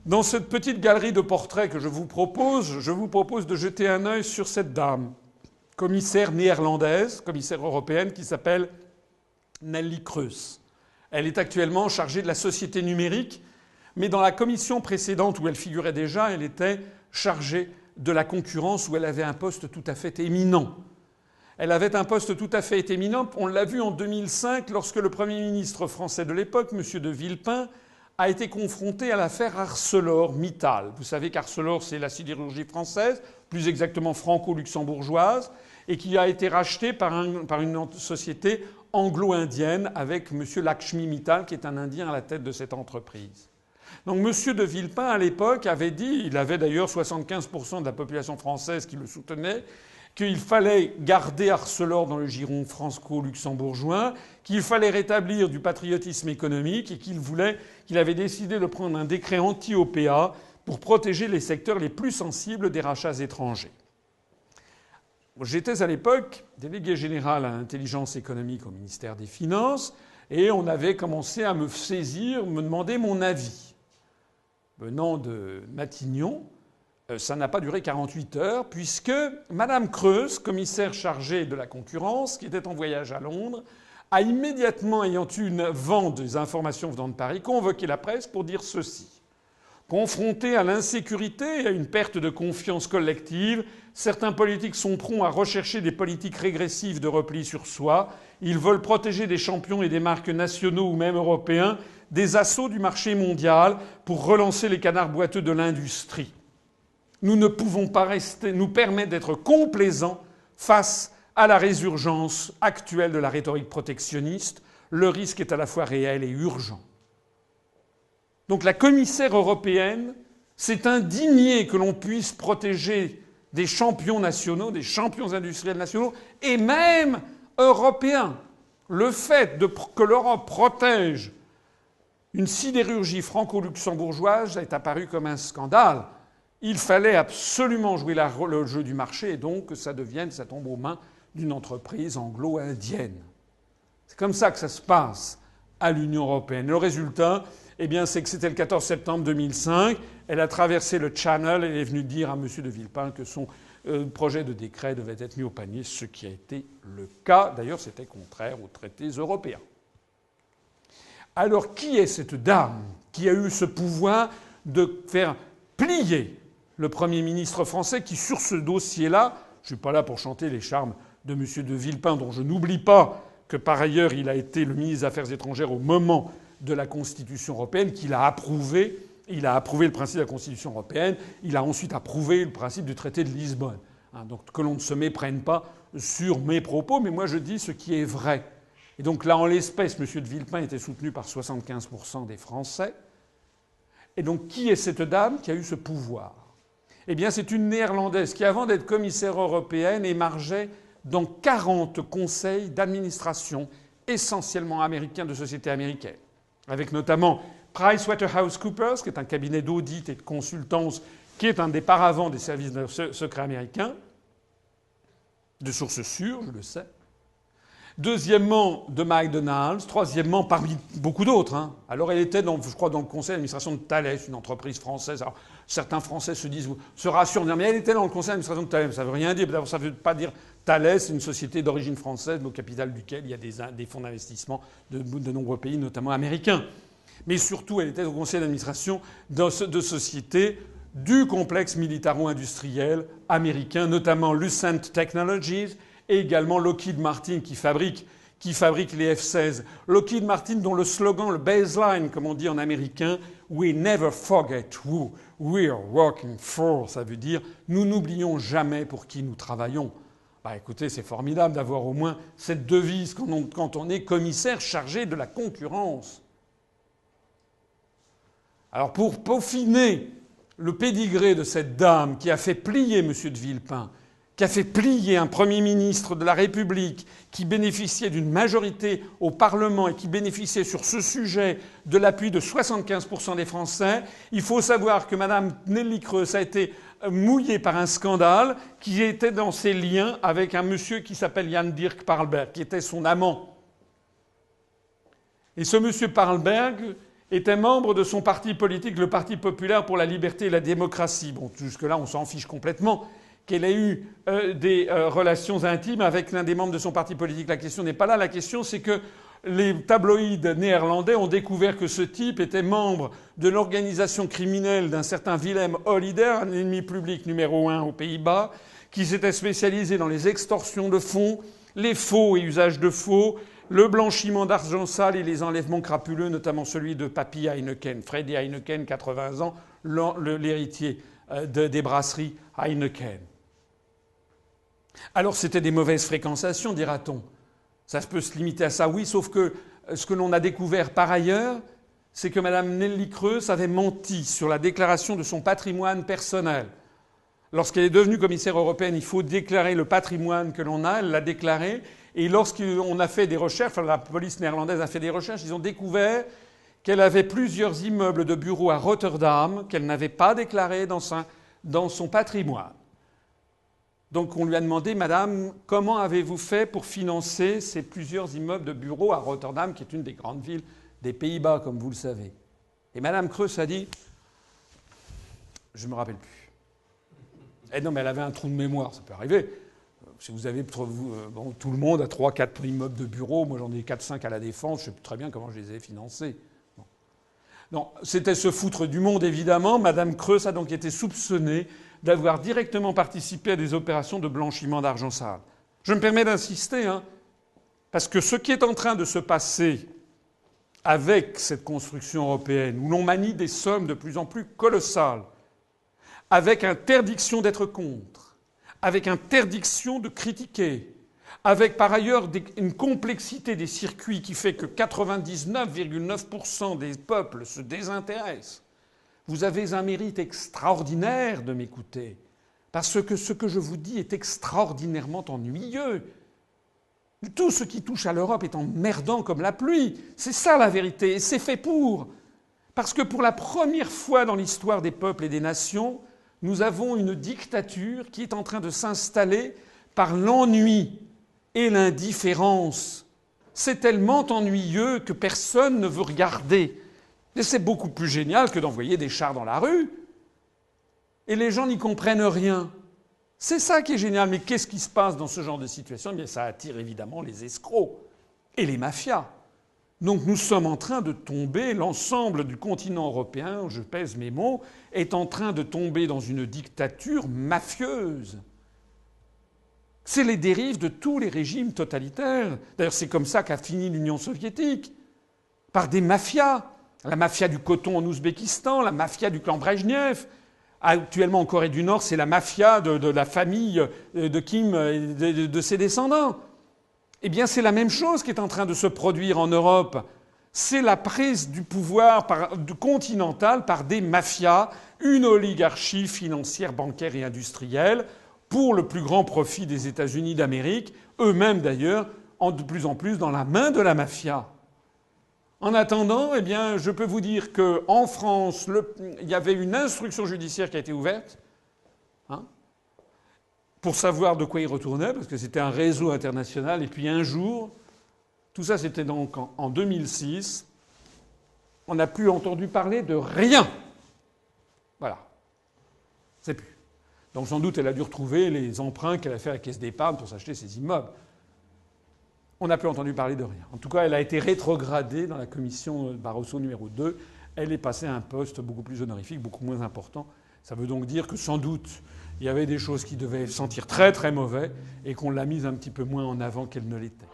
Dans cette petite galerie de portraits que je vous propose de jeter un œil sur cette dame, commissaire néerlandaise, commissaire européenne, qui s'appelle Nelly Kroes. Elle est actuellement chargée de la société numérique, mais dans la commission précédente où elle figurait déjà, elle était chargée de la concurrence, où elle avait un poste tout à fait éminent. Elle avait un poste tout à fait éminent. On l'a vu en 2005 lorsque le Premier ministre français de l'époque, M. de Villepin, a été confronté à l'affaire ArcelorMittal. Vous savez qu'Arcelor, c'est la sidérurgie française, plus exactement franco-luxembourgeoise, et qui a été rachetée par une société anglo-indienne avec M. Lakshmi Mittal, qui est un Indien à la tête de cette entreprise. Donc M. de Villepin, à l'époque, avait dit, il avait d'ailleurs 75% de la population française qui le soutenait, qu'il fallait garder Arcelor dans le giron franco-luxembourgeois, qu'il fallait rétablir du patriotisme économique et qu'il avait décidé de prendre un décret anti-OPA pour protéger les secteurs les plus sensibles des rachats étrangers. J'étais à l'époque délégué général à l'intelligence économique au ministère des Finances et on avait commencé à me saisir, me demander mon avis. Venant de Matignon, ça n'a pas duré 48 heures, puisque Mme Kroes, commissaire chargée de la concurrence, qui était en voyage à Londres, a immédiatement, ayant eu vent des informations venant de Paris, convoqué la presse pour dire ceci. Confrontés à l'insécurité et à une perte de confiance collective, certains politiques sont prompts à rechercher des politiques régressives de repli sur soi. Ils veulent protéger des champions et des marques nationaux ou même européens des assauts du marché mondial pour relancer les canards boiteux de l'industrie. Nous ne pouvons pas nous permettre d'être complaisants face à la résurgence actuelle de la rhétorique protectionniste. Le risque est à la fois réel et urgent. Donc la commissaire européenne s'est indignée que l'on puisse protéger des champions nationaux, des champions industriels nationaux, et même européens. Le fait que l'Europe protège une sidérurgie franco-luxembourgeoise est apparu comme un scandale. Il fallait absolument jouer le jeu du marché et donc que ça tombe aux mains d'une entreprise anglo-indienne. C'est comme ça que ça se passe à l'Union européenne. Le résultat, c'est que c'était le 14 septembre 2005. Elle a traversé le Channel et elle est venue dire à M. de Villepin que son projet de décret devait être mis au panier, ce qui a été le cas. D'ailleurs, c'était contraire aux traités européens. Alors, qui est cette dame qui a eu ce pouvoir de faire plier le Premier ministre français qui, sur ce dossier-là, je ne suis pas là pour chanter les charmes de M. de Villepin, dont je n'oublie pas que, par ailleurs, il a été le ministre des Affaires étrangères au moment de la Constitution européenne, qu'il a approuvé. Il a approuvé le principe de la Constitution européenne. Il a ensuite approuvé le principe du traité de Lisbonne. Donc que l'on ne se méprenne pas sur mes propos, mais moi je dis ce qui est vrai. Et donc là, en l'espèce, M. de Villepin était soutenu par 75% des Français. Et donc qui est cette dame qui a eu ce pouvoir ? C'est une Néerlandaise qui, avant d'être commissaire européenne, émargeait dans 40 conseils d'administration, essentiellement américains, de sociétés américaines, avec notamment PricewaterhouseCoopers, qui est un cabinet d'audit et de consultance, qui est un des paravents des services secrets américains, de sources sûres, je le sais. Deuxièmement, de McDonald's. Troisièmement, parmi beaucoup d'autres. Alors elle était, je crois, dans le conseil d'administration de Thales, une entreprise française. Alors certains Français se rassurent en disant mais elle était dans le conseil d'administration de Thales. Ça ne veut rien dire. D'abord, ça ne veut pas dire Thales, c'est une société d'origine française, au capital duquel il y a des fonds d'investissement de nombreux pays, notamment américains. Mais surtout, elle était au conseil d'administration de sociétés du complexe militaro-industriel américain, notamment Lucent Technologies, et également Lockheed Martin qui fabrique les F-16. Lockheed Martin dont le slogan, le baseline, comme on dit en américain, « We never forget who we're working for », ça veut dire « Nous n'oublions jamais pour qui nous travaillons ». Écoutez, c'est formidable d'avoir au moins cette devise quand on est commissaire chargé de la concurrence. Alors pour peaufiner le pédigré de cette dame qui a fait plier M. de Villepin, qui a fait plier un Premier ministre de la République qui bénéficiait d'une majorité au Parlement et qui bénéficiait sur ce sujet de l'appui de 75% des Français. Il faut savoir que Mme Nelly Creux a été mouillée par un scandale qui était dans ses liens avec un monsieur qui s'appelle Jan Dirk Parlberg, qui était son amant. Et ce monsieur Parlberg était membre de son parti politique, le Parti populaire pour la liberté et la démocratie. Bon, jusque-là, on s'en fiche complètement qu'elle ait eu des relations intimes avec l'un des membres de son parti politique. La question n'est pas là. La question, c'est que les tabloïds néerlandais ont découvert que ce type était membre de l'organisation criminelle d'un certain Willem Holleder, un ennemi public numéro 1 aux Pays-Bas, qui s'était spécialisé dans les extorsions de fonds, les faux et usages de faux, le blanchiment d'argent sale et les enlèvements crapuleux, notamment celui de Papy Heineken, Freddy Heineken, 80 ans, l'héritier des brasseries Heineken. Alors c'était des mauvaises fréquentations, dira-t-on. Ça peut se limiter à ça, oui, sauf que ce que l'on a découvert par ailleurs, c'est que Mme Nelly Creux avait menti sur la déclaration de son patrimoine personnel. Lorsqu'elle est devenue commissaire européenne, il faut déclarer le patrimoine que l'on a, elle l'a déclaré. Et lorsqu'on a fait des recherches, enfin la police néerlandaise a fait des recherches, ils ont découvert qu'elle avait plusieurs immeubles de bureaux à Rotterdam qu'elle n'avait pas déclarés dans son patrimoine. Donc on lui a demandé, Madame, comment avez-vous fait pour financer ces plusieurs immeubles de bureaux à Rotterdam, qui est une des grandes villes des Pays-Bas, comme vous le savez. Et Mme Creux a dit, je ne me rappelle plus. Eh non, mais elle avait un trou de mémoire, ça peut arriver. Si vous avez bon, tout le monde a 3-4 immeubles de bureaux, moi j'en ai 4-5 à la Défense, je sais très bien comment je les ai financés. Bon. Non, c'était se foutre du monde, évidemment. Mme Creux a donc été soupçonnée d'avoir directement participé à des opérations de blanchiment d'argent sale. Je me permets d'insister, parce que ce qui est en train de se passer avec cette construction européenne, où l'on manie des sommes de plus en plus colossales, avec interdiction d'être contre, avec interdiction de critiquer, avec par ailleurs une complexité des circuits qui fait que 99,9% des peuples se désintéressent. Vous avez un mérite extraordinaire de m'écouter, parce que ce que je vous dis est extraordinairement ennuyeux. Tout ce qui touche à l'Europe est emmerdant comme la pluie. C'est ça la vérité, et c'est fait pour. Parce que pour la première fois dans l'histoire des peuples et des nations, nous avons une dictature qui est en train de s'installer par l'ennui et l'indifférence. C'est tellement ennuyeux que personne ne veut regarder. Et c'est beaucoup plus génial que d'envoyer des chars dans la rue. Et les gens n'y comprennent rien. C'est ça qui est génial. Mais qu'est-ce qui se passe dans ce genre de situation ? Eh bien, ça attire évidemment les escrocs et les mafias. Donc nous sommes en train de tomber, l'ensemble du continent européen, je pèse mes mots, est en train de tomber dans une dictature mafieuse. C'est les dérives de tous les régimes totalitaires. D'ailleurs, c'est comme ça qu'a fini l'Union soviétique. Par des mafias. La mafia du coton en Ouzbékistan, la mafia du clan Brejnev. Actuellement en Corée du Nord, c'est la mafia de la famille de Kim et de ses descendants. Eh bien, c'est la même chose qui est en train de se produire en Europe. C'est la prise du pouvoir continental par des mafias, une oligarchie financière, bancaire et industrielle, pour le plus grand profit des États-Unis d'Amérique, eux-mêmes d'ailleurs, de plus en plus dans la main de la mafia. En attendant, eh bien, je peux vous dire qu'en France, il y avait une instruction judiciaire qui a été ouverte, pour savoir de quoi il retournait, parce que c'était un réseau international. Et puis un jour, tout ça c'était donc en 2006, on n'a plus entendu parler de rien. Voilà. C'est plus. Donc sans doute elle a dû retrouver les emprunts qu'elle a fait à la caisse d'épargne pour s'acheter ses immeubles. On n'a plus entendu parler de rien. En tout cas, elle a été rétrogradée dans la commission Barroso numéro 2. Elle est passée à un poste beaucoup plus honorifique, beaucoup moins important. Ça veut donc dire que sans doute, il y avait des choses qui devaient sentir très très mauvais et qu'on l'a mise un petit peu moins en avant qu'elle ne l'était.